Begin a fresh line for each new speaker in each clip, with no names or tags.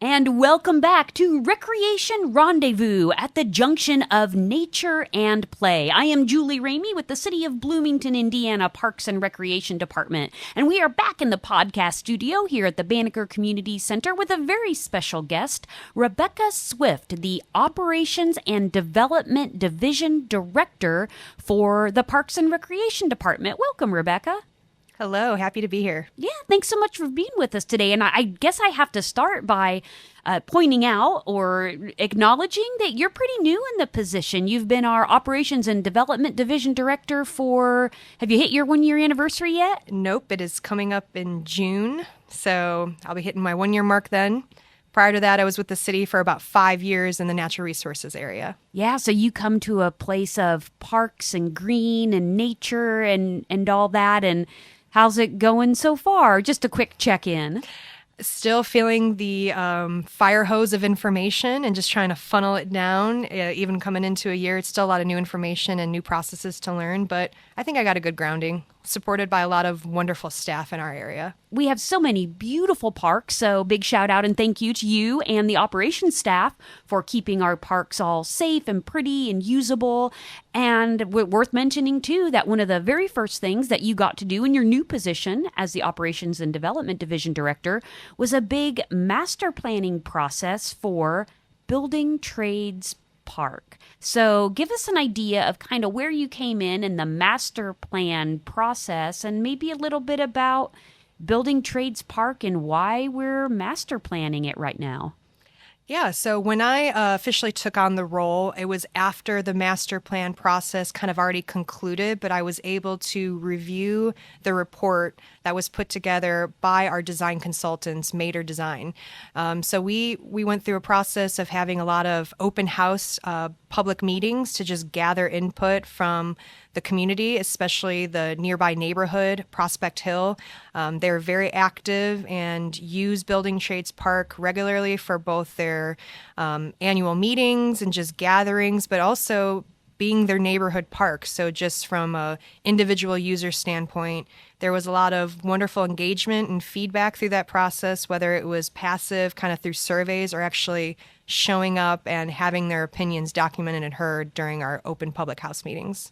And welcome back to Recreation Rendezvous at the junction of nature and play. I am Julie Ramey with the City of Bloomington, Indiana Parks and Recreation Department. And we are back in the podcast studio here at the Banneker Community Center with a very special guest, Rebecca Swift, the Operations and Development Division Director for the Parks and Recreation Department. Welcome, Rebecca.
Hello, happy to be here.
Yeah, thanks so much for being with us today. And I guess I have to start by pointing out or acknowledging that you're pretty new in the position. You've been our Operations and Development Division Director have you hit your 1-year anniversary yet?
Nope, it is coming up in June, so I'll be hitting my 1-year mark then. Prior to that, I was with the city for about 5 years in the natural resources area.
Yeah, so you come to a place of parks and green and nature and all that, and how's it going so far? Just a quick check-in.
Still feeling the fire hose of information and just trying to funnel it down. Even coming into a year, it's still a lot of new information and new processes to learn, but I think I got a good grounding, supported by a lot of wonderful staff in our area.
We have so many beautiful parks, so big shout out and thank you to you and the operations staff for keeping our parks all safe and pretty and usable. And worth mentioning, too, that one of the very first things that you got to do in your new position as the Operations and Development Division Director was a big master planning process for Building Trades Park. So give us an idea of kind of where you came in the master plan process and maybe a little bit about Building Trades Park and why we're master planning it right now.
Yeah, so when I officially took on the role, it was after the master plan process kind of already concluded, but I was able to review the report that was put together by our design consultants, Mater Design. So we went through a process of having a lot of open house public meetings to just gather input from the community, especially the nearby neighborhood, Prospect Hill. They're very active and use Building Trades Park regularly for both their annual meetings and just gatherings, but also being their neighborhood park. So just from a individual user standpoint, there was a lot of wonderful engagement and feedback through that process, whether it was passive kind of through surveys or actually showing up and having their opinions documented and heard during our open public house meetings.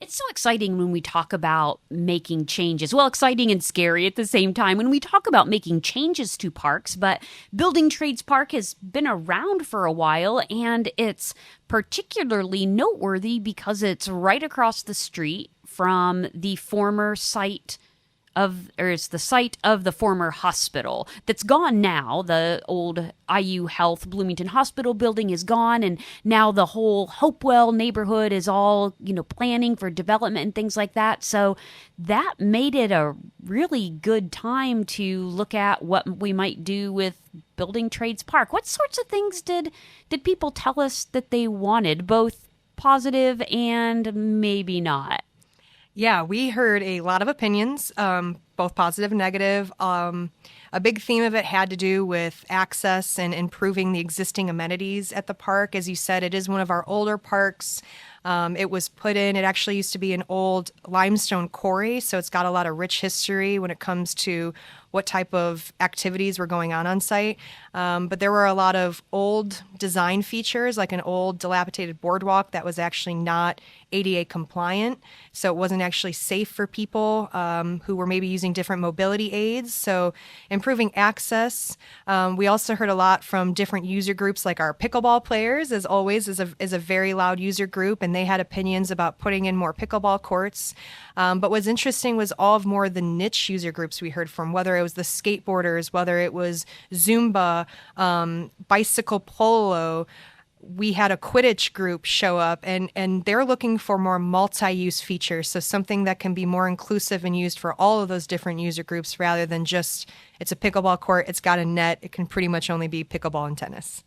It's so exciting when we talk about making changes. Well, exciting and scary at the same time when we talk about making changes to parks. But Building Trades Park has been around for a while, and it's particularly noteworthy because it's right across the street from the former site it's the site of the former hospital that's gone now. The old IU Health Bloomington Hospital building is gone, and now the whole Hopewell neighborhood is all, planning for development and things like that. So that made it a really good time to look at what we might do with Building Trades Park. What sorts of things did people tell us that they wanted, both positive and maybe not?
Yeah, we heard a lot of opinions, both positive and negative. A big theme of it had to do with access and improving the existing amenities at the park. As you said, it is one of our older parks. It was put in, it actually used to be an old limestone quarry, so it's got a lot of rich history when it comes to what type of activities were going on site. But there were a lot of old design features, like an old dilapidated boardwalk that was actually not ADA compliant. So it wasn't actually safe for people who were maybe using different mobility aids. So improving access. We also heard a lot from different user groups, like our pickleball players, as always, is a very loud user group, and they had opinions about putting in more pickleball courts. But what's interesting was all of more the niche user groups we heard from, whether it was the skateboarders, whether it was Zumba, bicycle polo. We had a Quidditch group show up, and they're looking for more multi-use features, so something that can be more inclusive and used for all of those different user groups rather than just it's a pickleball court, it's got a net, it can pretty much only be pickleball and tennis.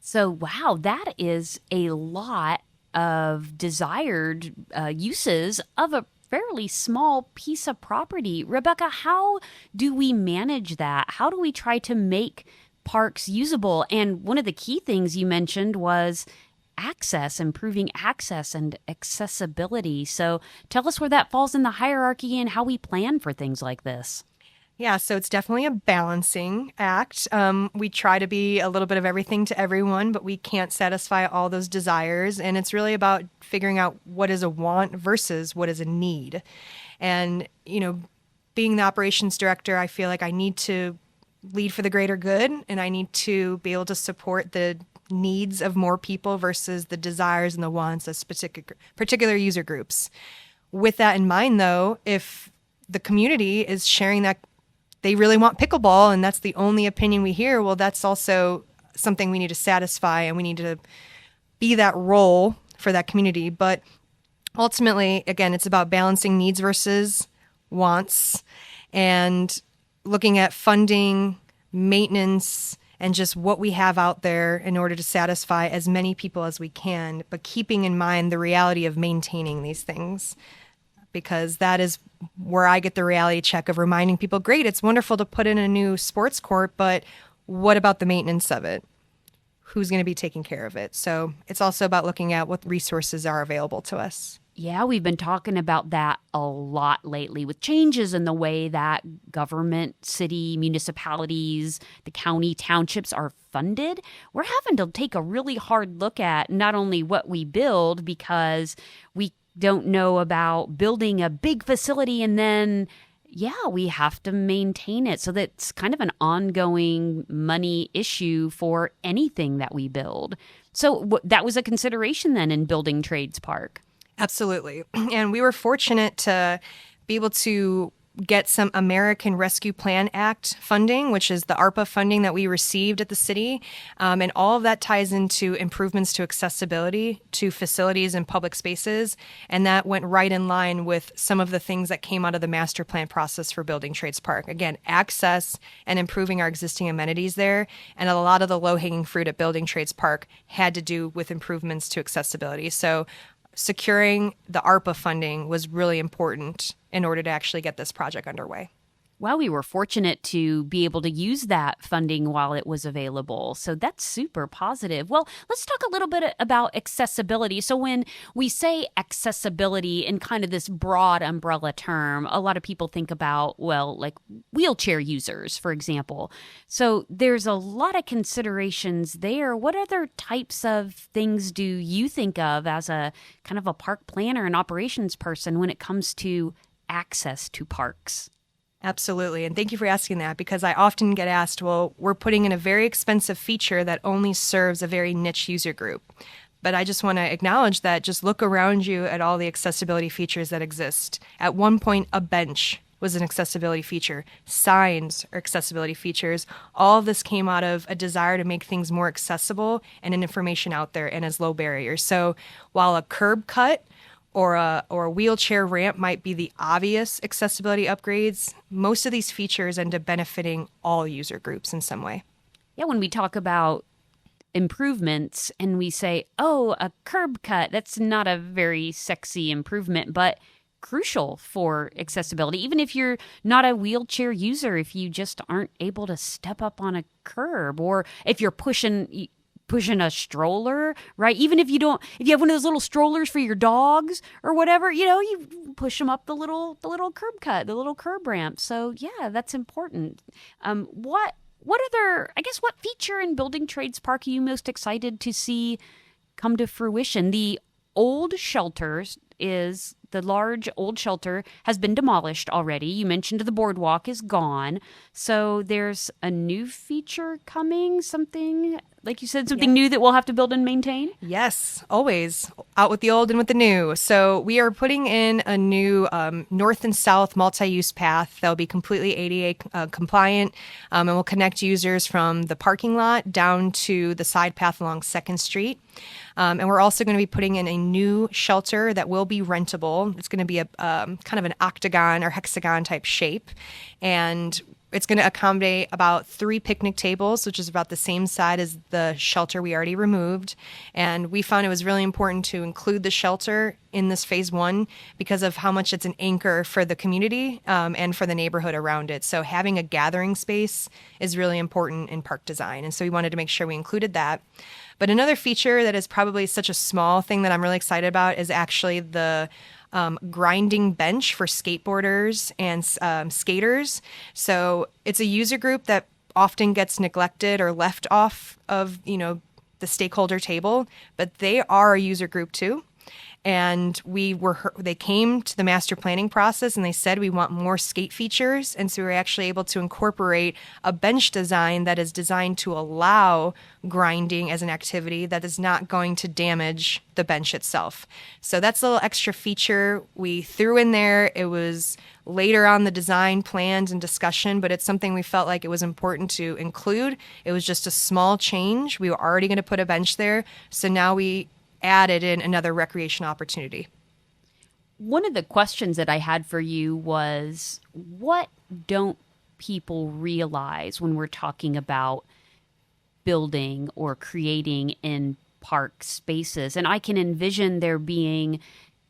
So, wow, that is a lot of desired uses of a fairly small piece of property. Rebecca, how do we manage that? How do we try to make parks usable? And one of the key things you mentioned was access, improving access and accessibility. So tell us where that falls in the hierarchy and how we plan for things like this.
Yeah, so it's definitely a balancing act. We try to be a little bit of everything to everyone, but we can't satisfy all those desires. And it's really about figuring out what is a want versus what is a need. And, being the operations director, I feel like I need to lead for the greater good, and I need to be able to support the needs of more people versus the desires and the wants of particular user groups. With that in mind, though, if the community is sharing that they really want pickleball and that's the only opinion we hear, well, that's also something we need to satisfy, and we need to be that role for that community. But ultimately, again, it's about balancing needs versus wants and looking at funding, maintenance, and just what we have out there in order to satisfy as many people as we can, but keeping in mind the reality of maintaining these things, because that is where I get the reality check of reminding people, great, it's wonderful to put in a new sports court, but what about the maintenance of it? Who's going to be taking care of it? So it's also about looking at what resources are available to us.
Yeah, we've been talking about that a lot lately with changes in the way that government, city, municipalities, the county, townships are funded. We're having to take a really hard look at not only what we build, because we don't know about building a big facility and then, we have to maintain it. So that's kind of an ongoing money issue for anything that we build. So that was a consideration then in building Trades Park.
Absolutely. And we were fortunate to be able to get some American Rescue Plan Act funding, which is the ARPA funding that we received at the city. And all of that ties into improvements to accessibility to facilities and public spaces. And that went right in line with some of the things that came out of the master plan process for building Trades Park. Again, access and improving our existing amenities there. And a lot of the low-hanging fruit at building Trades Park had to do with improvements to accessibility. So securing the ARPA funding was really important in order to actually get this project underway.
Well, we were fortunate to be able to use that funding while it was available. So that's super positive. Well, let's talk a little bit about accessibility. So when we say accessibility in kind of this broad umbrella term, a lot of people think about, like wheelchair users, for example. So there's a lot of considerations there. What other types of things do you think of as a kind of a park planner and operations person when it comes to access to parks?
Absolutely. And thank you for asking that, because I often get asked, well, we're putting in a very expensive feature that only serves a very niche user group. But I just want to acknowledge that just look around you at all the accessibility features that exist. At one point, a bench was an accessibility feature. Signs are accessibility features. All of this came out of a desire to make things more accessible and an information out there and as low barriers. So while a curb cut or a wheelchair ramp might be the obvious accessibility upgrades, most of these features end up benefiting all user groups in some way.
Yeah, when we talk about improvements and we say, a curb cut, that's not a very sexy improvement, but crucial for accessibility. Even if you're not a wheelchair user, if you just aren't able to step up on a curb, or if you're pushing a stroller, right? Even if you have one of those little strollers for your dogs or whatever, you push them up the little curb cut, the little curb ramp. So yeah, that's important. What feature in building Trades Park are you most excited to see come to fruition? The old shelters the large old shelter has been demolished already. You mentioned the boardwalk is gone. So there's a new feature coming, something, like you said, something new that we'll have to build and maintain?
Yes, always. Out with the old and with the new. So we are putting in a new north and south multi-use path that will be completely ADA compliant, and will connect users from the parking lot down to the side path along 2nd Street. And we're also going to be putting in a new shelter that will be rentable. It's going to be a kind of an octagon or hexagon type shape. And it's going to accommodate about 3 picnic tables, which is about the same size as the shelter we already removed. And we found it was really important to include the shelter in this phase 1 because of how much it's an anchor for the community and for the neighborhood around it. So having a gathering space is really important in park design. And so we wanted to make sure we included that. But another feature that is probably such a small thing that I'm really excited about is actually the grinding bench for skateboarders and skaters. So it's a user group that often gets neglected or left off of, the stakeholder table, but they are a user group too. And they came to the master planning process and they said, we want more skate features. And so we were actually able to incorporate a bench design that is designed to allow grinding as an activity that is not going to damage the bench itself. So that's a little extra feature we threw in there. It was later on the design plans and discussion, but it's something we felt like it was important to include. It was just a small change. We were already going to put a bench there. So now we added in another recreation opportunity.
One of the questions that I had for you was, what don't people realize when we're talking about building or creating in park spaces? And I can envision there being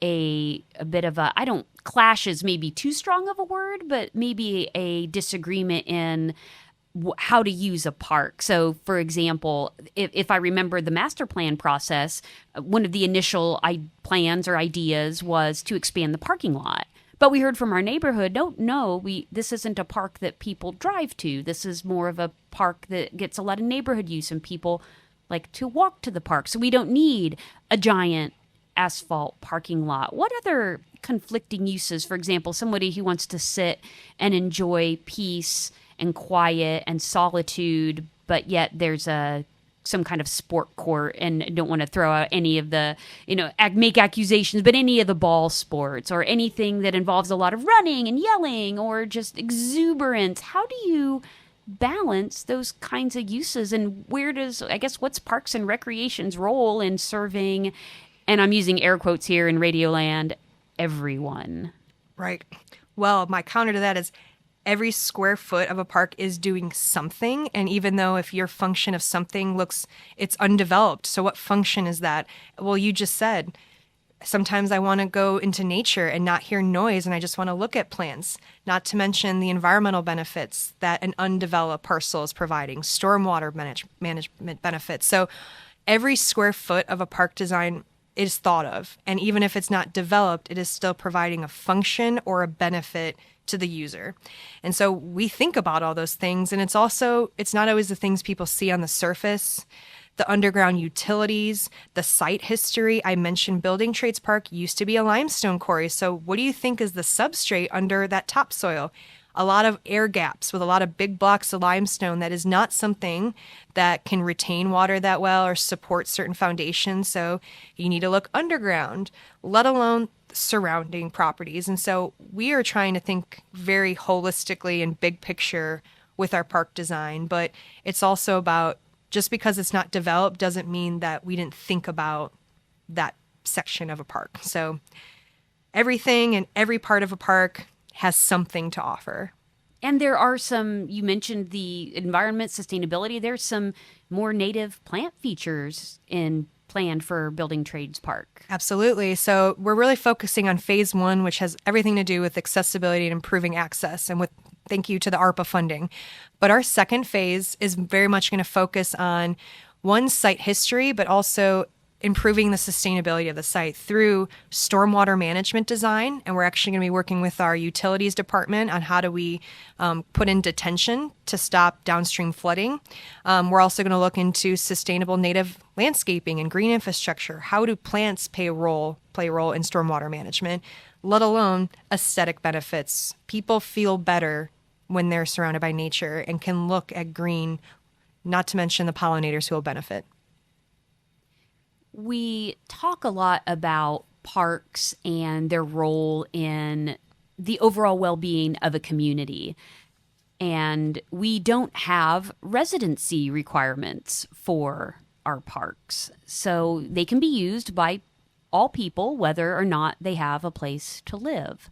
a bit of clash is maybe too strong of a word, but maybe a disagreement in how to use a park. So, for example, if I remember the master plan process, one of the initial plans or ideas was to expand the parking lot. But we heard from our neighborhood, this isn't a park that people drive to. This is more of a park that gets a lot of neighborhood use and people like to walk to the park. So we don't need a giant asphalt parking lot. What other conflicting uses, for example, somebody who wants to sit and enjoy peace and quiet and solitude, but yet there's some kind of sport court, and don't want to throw out any of the, make accusations, but any of the ball sports or anything that involves a lot of running and yelling or just exuberance. How do you balance those kinds of uses, and what's Parks and Recreation's role in serving, and I'm using air quotes here in Radioland, everyone?
Right. Well, my counter to that is every square foot of a park is doing something. And even though if your function of something it's undeveloped. So what function is that? Well, you just said, sometimes I want to go into nature and not hear noise, and I just want to look at plants, not to mention the environmental benefits that an undeveloped parcel is providing, stormwater management benefits. So every square foot of a park design is thought of. And even if it's not developed, it is still providing a function or a benefit to the user. And so we think about all those things. And it's not always the things people see on the surface, the underground utilities, the site history. I mentioned Building Trades Park used to be a limestone quarry. So what do you think is the substrate under that topsoil? A lot of air gaps with a lot of big blocks of limestone. That is not something that can retain water that well or support certain foundations. So you need to look underground, let alone surrounding properties. And so we are trying to think very holistically and big picture with our park design. But it's also about, just because it's not developed doesn't mean that we didn't think about that section of a park. So everything and every part of a park has something to offer.
And there are you mentioned the environment, sustainability. There's some more native plant features planned for Building Trades Park.
Absolutely. So we're really focusing on phase 1, which has everything to do with accessibility and improving access, and thank you to the ARPA funding. But our second phase is very much going to focus on site history, but also improving the sustainability of the site through stormwater management design. And we're actually going to be working with our utilities department on how do we put in detention to stop downstream flooding. We're also going to look into sustainable native landscaping and green infrastructure. How do plants play a role in stormwater management, let alone aesthetic benefits? People feel better when they're surrounded by nature and can look at green, not to mention the pollinators who will benefit.
We talk a lot about parks and their role in the overall well-being of a community. And we don't have residency requirements for our parks. So they can be used by all people, whether or not they have a place to live.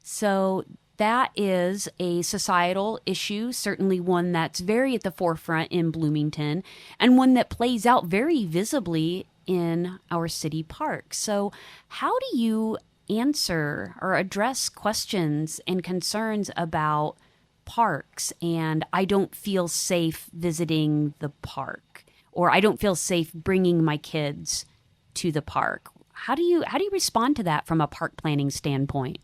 So that is a societal issue, certainly one that's very at the forefront in Bloomington, and one that plays out very visibly in our city parks. So how do you answer or address questions and concerns about parks and I don't feel safe visiting the park, or I don't feel safe bringing my kids to the park? How do you respond to that from a park planning standpoint?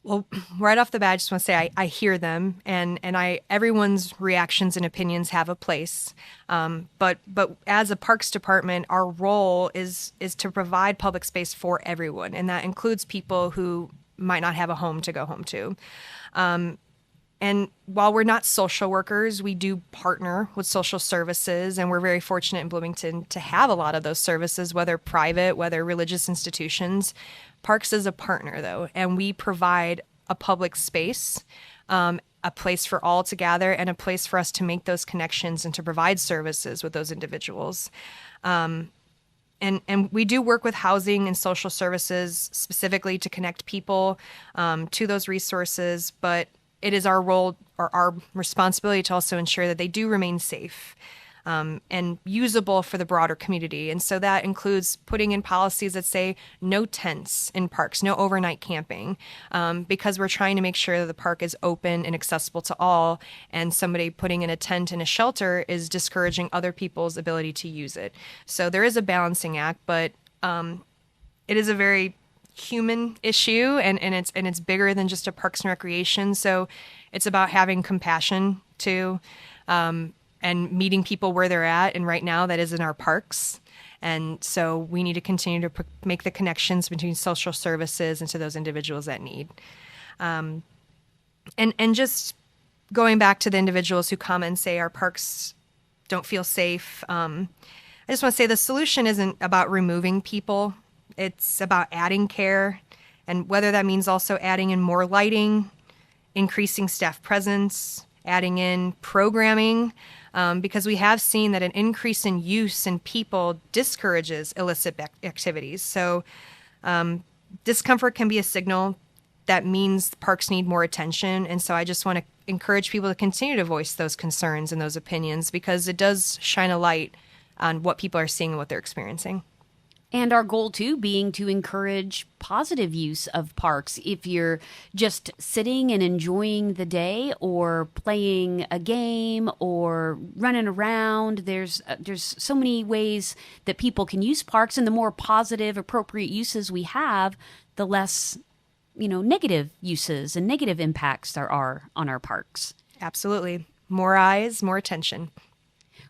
Well, right off the bat, I just want to say I hear them, and everyone's reactions and opinions have a place. But as a parks department, our role is to provide public space for everyone, and that includes people who might not have a home to go home to. And while we're not social workers, we do partner with social services, and we're very fortunate in Bloomington to have a lot of those services, whether private, whether religious institutions. Parks is a partner, though, and we provide a public space, a place for all to gather, and a place for us to make those connections and to provide services with those individuals. And we do work with housing and social services specifically to connect people to those resources, but it is our role or our responsibility to also ensure that they do remain safe and usable for the broader community. And so that includes putting in policies that say no tents in parks, no overnight camping, because we're trying to make sure that the park is open and accessible to all, and somebody putting in a tent in a shelter is discouraging other people's ability to use it. So there is a balancing act, but it is a very human issue, and it's bigger than just a parks and recreation. So it's about having compassion too, and meeting people where they're at. And right now that is in our parks. And so we need to continue to make the connections between social services and to those individuals that need. And just going back to the individuals who come and say our parks don't feel safe, I just want to say the solution isn't about removing people. It's about adding care, and whether that means also adding in more lighting, increasing staff presence, adding in programming, because we have seen that an increase in use in people discourages illicit activities. So discomfort can be a signal that means parks need more attention. And so I just want to encourage people to continue to voice those concerns and those opinions, because it does shine a light on what people are seeing and what they're experiencing.
And our goal, too, being to encourage positive use of parks. If you're just sitting and enjoying the day or playing a game or running around, there's so many ways that people can use parks. And the more positive, appropriate uses we have, the less, negative uses and negative impacts there are on our parks.
Absolutely. More eyes, more attention.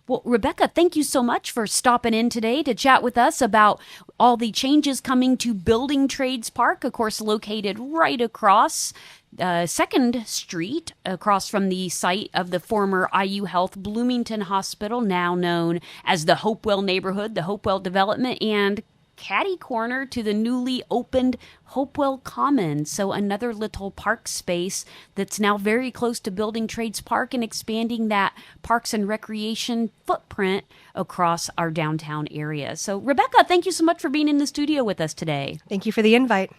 Well, Rebecca, thank you so much for stopping in today to chat with us about all the changes coming to Building Trades Park, of course, located right across 2nd Street, across from the site of the former IU Health Bloomington Hospital, now known as the Hopewell neighborhood, the Hopewell development, and catty corner to the newly opened Hopewell Commons. So another little park space that's now very close to Building Trades Park and expanding that parks and recreation footprint across our downtown area. So Rebecca, thank you so much for being in the studio with us today.
Thank you for the invite.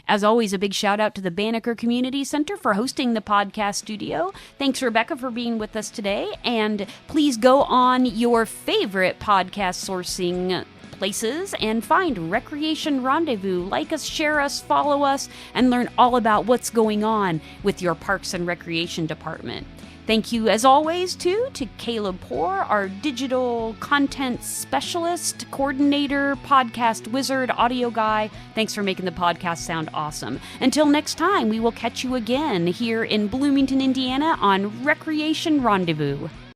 As always, a big shout out to the Banneker Community Center for hosting the podcast studio. Thanks, Rebecca, for being with us today. And please go on your favorite podcast sourcing places and find Recreation Rendezvous. Like us, share us, follow us, and learn all about what's going on with your Parks and Recreation Department. Thank you, as always, too, to Caleb Poor, our digital content specialist, coordinator, podcast wizard, audio guy. Thanks for making the podcast sound awesome. Until next time, we will catch you again here in Bloomington, Indiana on Recreation Rendezvous.